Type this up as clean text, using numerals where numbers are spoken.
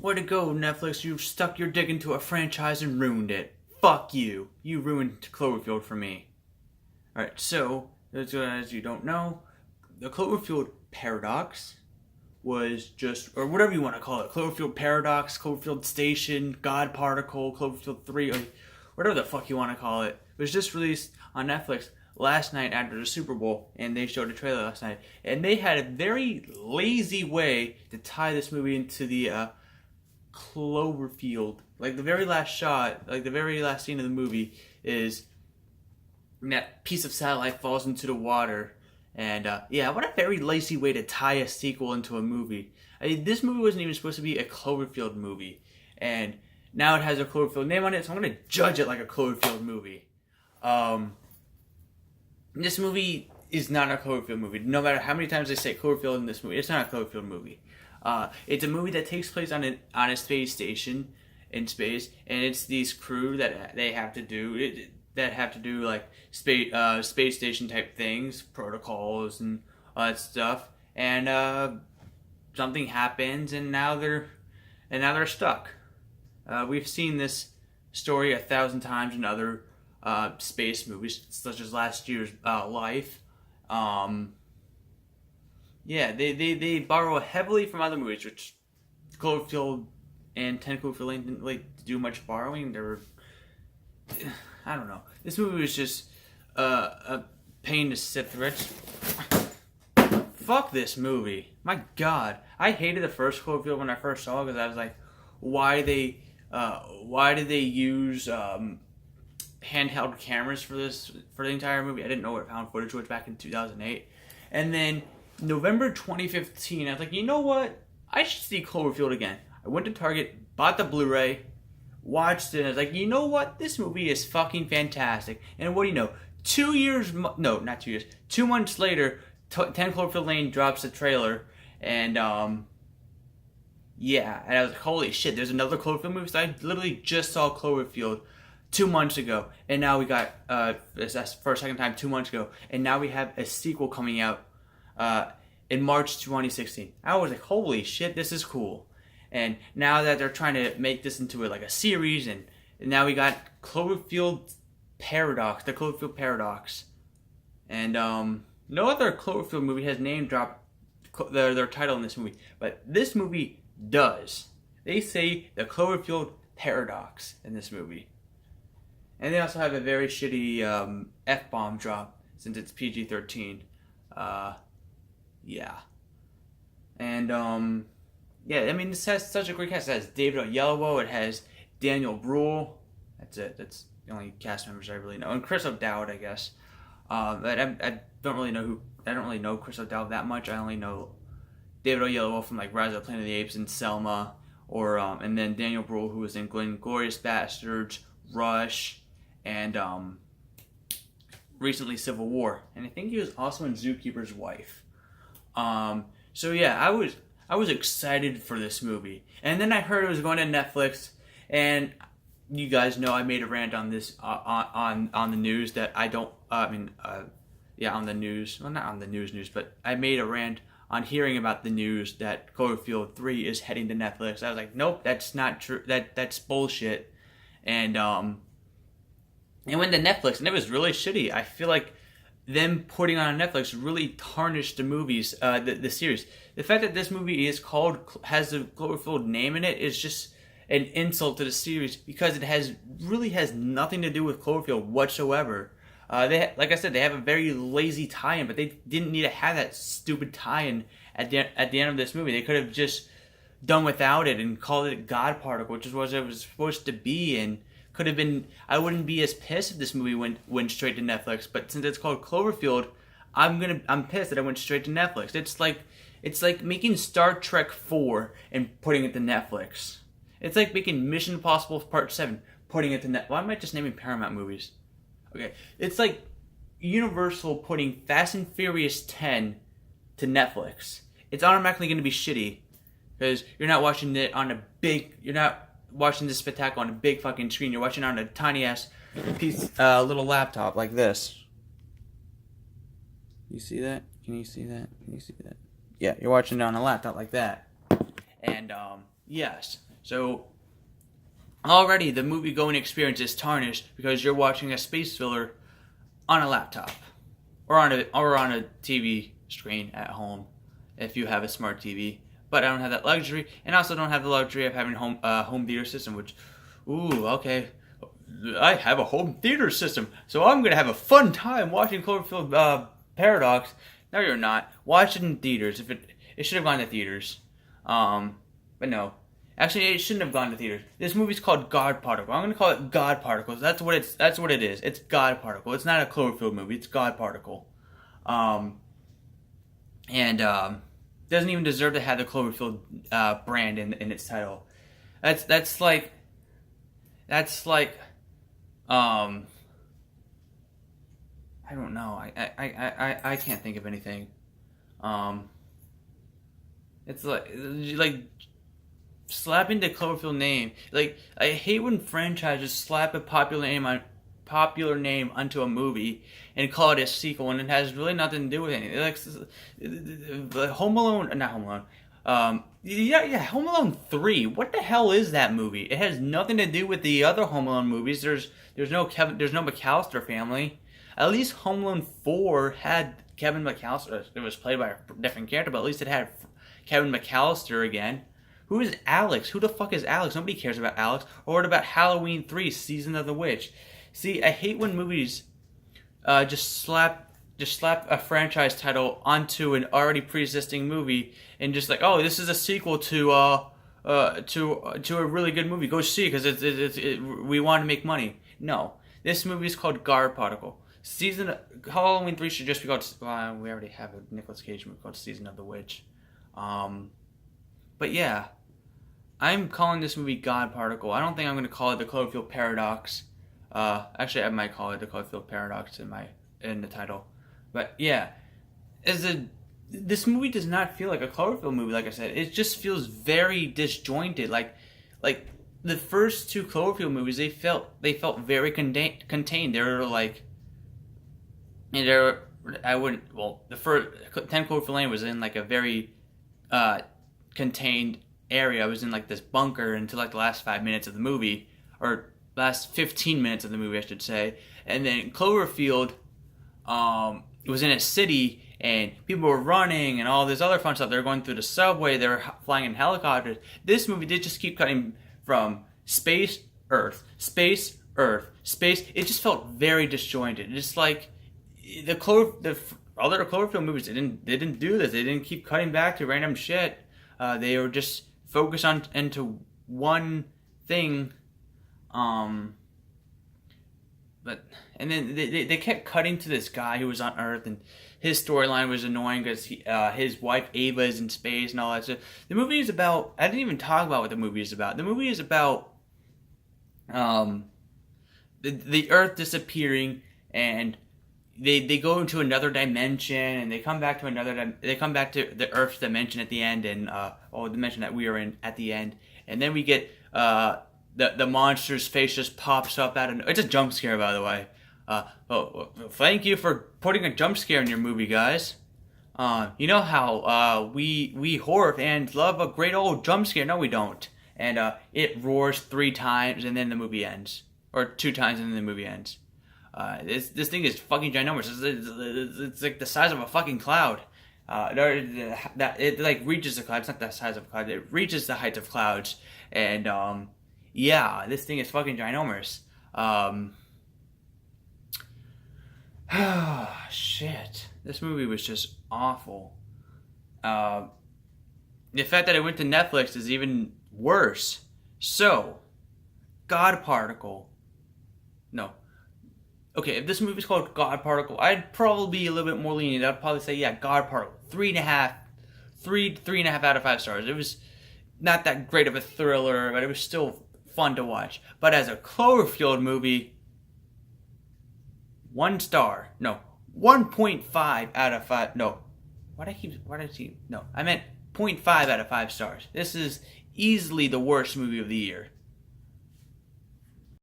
Way to go, Netflix. You stuck your dick into a franchise and ruined it. Fuck you. You ruined Cloverfield for me. Alright, so, as you don't know, the Cloverfield paradox was just, or whatever you want to call it, Cloverfield paradox, Cloverfield station, God particle, Cloverfield 3, or whatever the fuck you want to call it. It was just released on Netflix last night after the Super Bowl, and they showed a trailer last night. And they had a very lazy way to tie this movie into the Cloverfield. Like, the very last shot, like the very last scene of the movie is that piece of satellite falls into the water. And, yeah, what a very lazy way to tie a sequel into a movie. I mean, this movie wasn't even supposed to be a Cloverfield movie. And now it has a Cloverfield name on it, so I'm going to judge it like a Cloverfield movie. This movie is not a Cloverfield movie. No matter how many times they say Cloverfield in this movie, it's not a Cloverfield movie. It's a movie that takes place on a space station in space, and it's these crew that they have to do like space station type things, protocols and all that stuff. And something happens, and now they're stuck. We've seen this story 1,000 times in other space movies, such as last year's Life. Yeah, they borrow heavily from other movies, which Cloverfield and 10 Cloverfield Lane didn't really do much borrowing. They were, I don't know. This movie was just a pain to sit through. Fuck this movie. My God, I hated the first Cloverfield when I first saw it because I was like, why did they use handheld cameras for the entire movie? I didn't know what found footage was back in 2008, and then November 2015, I was like, you know what? I should see Cloverfield again. I went to Target, bought the Blu-ray, watched it, and I was like, you know what? This movie is fucking fantastic. And what do you know? 2 months later, 10 Cloverfield Lane drops a trailer, and yeah, and I was like, holy shit, there's another Cloverfield movie? So I literally just saw Cloverfield 2 months ago, and now we got, that's for a second time, 2 months ago, and now we have a sequel coming out in March 2016. I was like, holy shit, this is cool. And now that they're trying to make this into a series, and now we got Cloverfield Paradox, the Cloverfield Paradox. And no other Cloverfield movie has name dropped their title in this movie, but this movie does. They say the Cloverfield Paradox in this movie. And they also have a very shitty F-bomb drop since it's PG-13. Yeah. And, yeah, I mean, this has such a great cast. It has David Oyelowo, it has Daniel Bruhl. That's it. That's the only cast members I really know. And Chris O'Dowd, I guess. But I don't really know Chris O'Dowd that much. I only know David Oyelowo from Rise of the Planet of the Apes and Selma, or and then Daniel Bruhl, who was in Glorious Bastards, Rush, and recently Civil War. And I think he was also in Zookeeper's Wife. So yeah, I was excited for this movie, and then I heard it was going to Netflix, and you guys know I made a rant on this on the news that I don't. On the news. Well, not on the news, but I made a rant on hearing about the news that Cloverfield 3 is heading to Netflix. I was like, nope, that's not true. That's bullshit. And it went to Netflix, and it was really shitty. I feel like them putting on Netflix really tarnished the movies, the series. The fact that this movie has the Cloverfield name in it is just an insult to the series, because it really has nothing to do with Cloverfield whatsoever. Like I said, they have a very lazy tie-in, but they didn't need to have that stupid tie-in at the end of this movie. They could have just done without it and called it God Particle, which is what it was supposed to be, and could have been. I wouldn't be as pissed if this movie went straight to Netflix. But since it's called Cloverfield, I'm pissed that it went straight to Netflix. It's like making Star Trek 4 and putting it to Netflix. It's like making Mission Impossible Part 7, putting it to Netflix. Why am I just naming Paramount movies? Okay, it's like Universal putting Fast and Furious 10 to Netflix. It's automatically going to be shitty because you're not watching it on you're not watching this spectacle on a big fucking screen. You're watching it on a tiny ass little laptop like this. You see that? Can you see that? Yeah, you're watching it on a laptop like that. And yes, So already the movie going experience is tarnished because you're watching a space filler on a laptop or on a TV screen at home if you have a smart TV. But I don't have that luxury, and I also don't have the luxury of having home theater system. Which, ooh, okay, I have a home theater system, so I'm gonna have a fun time watching Cloverfield Paradox. No, you're not. Watch it in theaters. If it should have gone to theaters, but no. Actually, it shouldn't have gone to theaters. This movie's called God Particle. I'm gonna call it God Particle. That's what it is. It's God Particle. It's not a Cloverfield movie. It's God Particle. Doesn't even deserve to have the Cloverfield brand in its title. That's like I don't know. I can't think of anything. It's like slapping the Cloverfield name. Like, I hate when franchises slap a popular name onto a movie and call it a sequel, and it has really nothing to do with anything. Like Home Alone, not Home Alone. Home Alone 3. What the hell is that movie? It has nothing to do with the other Home Alone movies. There's no McAllister family. At least Home Alone 4 had Kevin McAllister. It was played by a different character, but at least it had Kevin McAllister again. Who is Alex? Who the fuck is Alex? Nobody cares about Alex. Or what about Halloween 3, Season of the Witch? See, I hate when movies just slap a franchise title onto an already pre-existing movie and just like, oh, this is a sequel to a really good movie. Go see it because we want to make money. No, this movie is called God Particle. Halloween 3 should just be called. We already have a Nicolas Cage movie called Season of the Witch. But yeah, I'm calling this movie God Particle. I don't think I'm going to call it the Cloverfield Paradox. Actually, I might call it the Cloverfield Paradox in the title. But yeah, this movie does not feel like a Cloverfield movie. Like I said, it just feels very disjointed. Like the first two Cloverfield movies, they felt very contained. They were like, and the first 10 Cloverfield Lane was in like a very contained area. I was in like this bunker until like the last 5 minutes of the movie, or last 15 minutes of the movie, I should say. And then Cloverfield, it was in a city, and people were running and all this other fun stuff. They were going through the subway. They were flying in helicopters. This movie did just keep cutting from space, Earth, space, Earth, space. It just felt very disjointed. Just like the other Cloverfield movies, they didn't do this. They didn't keep cutting back to random shit. They were just focused into one thing. And then they kept cutting to this guy who was on Earth, and his storyline was annoying because his wife Ava is in space and all that stuff. The movie is about. I didn't even talk about what the movie is about. The movie is about the Earth disappearing, and they go into another dimension, and they come back to they come back to the Earth's dimension at the end, and the dimension that we are in at the end, and then we get the monster's face just pops up out of. It's a jump scare, by the way. Thank you for putting a jump scare in your movie, guys. You know how we horror fans love a great old jump scare. No, we don't. And it roars 3 times, and then the movie ends, or 2 times, and then the movie ends. This thing is fucking ginormous. It's like the size of a fucking cloud. It like reaches the cloud. It's not the size of a cloud. It reaches the height of clouds. And yeah, this thing is fucking ginormous. Shit. This movie was just awful. The fact that it went to Netflix is even worse. So, God Particle. No. Okay, if this movie's called God Particle, I'd probably be a little bit more lenient. I'd probably say, yeah, God Particle. 3.5 out of 5 stars. It was not that great of a thriller, but it was still fun to watch. But as a Cloverfield movie, 1 star. No, 1.5 out of 5. No. I meant 0.5 out of 5 stars. This is easily the worst movie of the year.